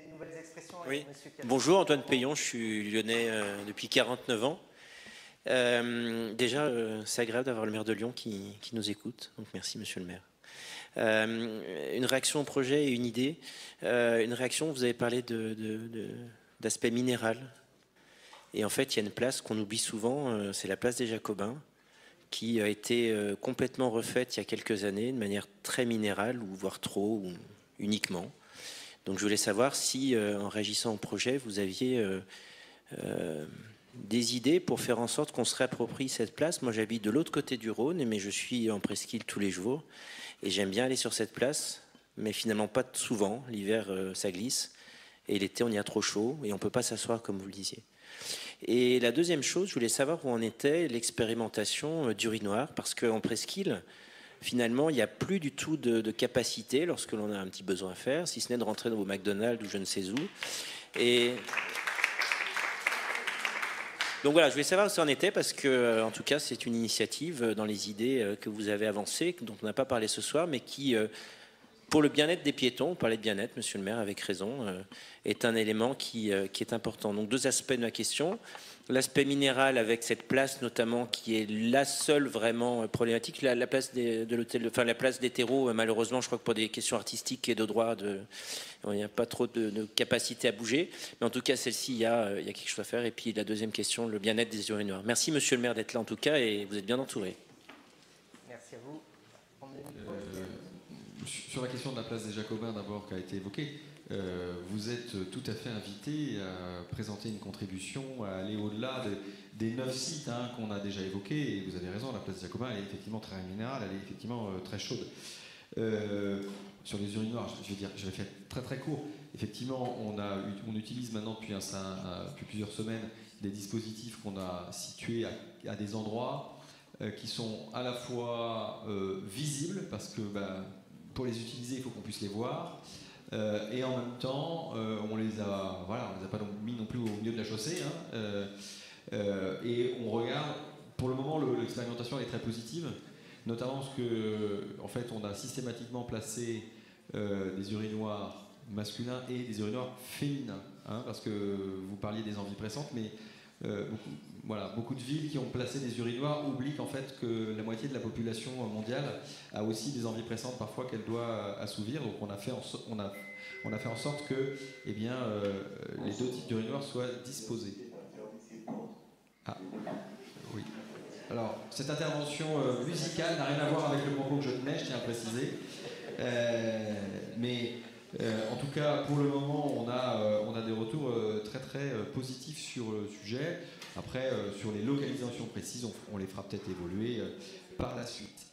des nouvelles expressions. Oui. Bonjour, Antoine Payon, je suis lyonnais depuis 49 ans. Déjà, c'est agréable d'avoir le maire de Lyon qui nous écoute, donc merci monsieur le maire. Une réaction au projet et une idée. Une réaction, vous avez parlé d'aspect minéral. Et en fait, il y a une place qu'on oublie souvent, c'est la place des Jacobins, qui a été complètement refaite il y a quelques années, de manière très minérale, ou voire trop, ou uniquement. Donc je voulais savoir si, en réagissant au projet, vous aviez des idées pour faire en sorte qu'on se réapproprie cette place. Moi, j'habite de l'autre côté du Rhône, mais je suis en presqu'île tous les jours. Et j'aime bien aller sur cette place, mais finalement pas souvent. L'hiver, ça glisse. Et l'été, on y a trop chaud. Et on ne peut pas s'asseoir, comme vous le disiez. Et la deuxième chose, je voulais savoir où en était l'expérimentation d'urinoir. Parce qu'en presqu'île, finalement, il n'y a plus du tout de capacité lorsque l'on a un petit besoin à faire, si ce n'est de rentrer dans vos McDonald's ou je ne sais où. Et donc voilà, je voulais savoir où ça en était parce que, en tout cas, c'est une initiative dans les idées que vous avez avancées, dont on n'a pas parlé ce soir, mais qui, pour le bien-être des piétons, on parlait de bien-être, monsieur le maire, avec raison, est un élément qui est important. Donc deux aspects de ma question. L'aspect minéral avec cette place notamment qui est la seule vraiment problématique, la place de l'hôtel, enfin la place des terreaux, malheureusement, je crois que pour des questions artistiques et de droit, il n'y a pas trop de capacité à bouger. Mais en tout cas, celle-ci, il y a quelque chose à faire. Et puis la deuxième question, le bien-être des urinoirs. Merci monsieur le maire d'être là en tout cas et vous êtes bien entouré. Merci à vous. Sur la question de la place des Jacobins d'abord qui a été évoquée, vous êtes tout à fait invité à présenter une contribution, à aller au-delà des 9 sites qu'on a déjà évoqués. Et vous avez raison, la place des Jacobins elle est effectivement très minérale, elle est effectivement très chaude. Sur les urinoirs, je vais faire très très court. Effectivement, on utilise maintenant depuis plusieurs semaines des dispositifs qu'on a situés à des endroits qui sont à la fois visibles parce que pour les utiliser, il faut qu'on puisse les voir. Et en même temps, on les a pas mis non plus au milieu de la chaussée. Et on regarde, pour le moment, l'expérimentation est très positive, notamment parce que, en fait, on a systématiquement placé des urinoirs masculins et des urinoirs féminins. Parce que vous parliez des envies pressantes, mais beaucoup de villes qui ont placé des urinoirs oublient qu'en fait que la moitié de la population mondiale a aussi des envies pressantes parfois qu'elle doit assouvir. Donc on a fait en sorte que les deux types d'urinoirs soient disposés. Ah, oui. Alors cette intervention musicale n'a rien à voir avec le propos que je tenais, je tiens à préciser. En tout cas, pour le moment, on a des retours très très positifs sur le sujet. Après, sur les localisations précises, on les fera peut-être évoluer par la suite.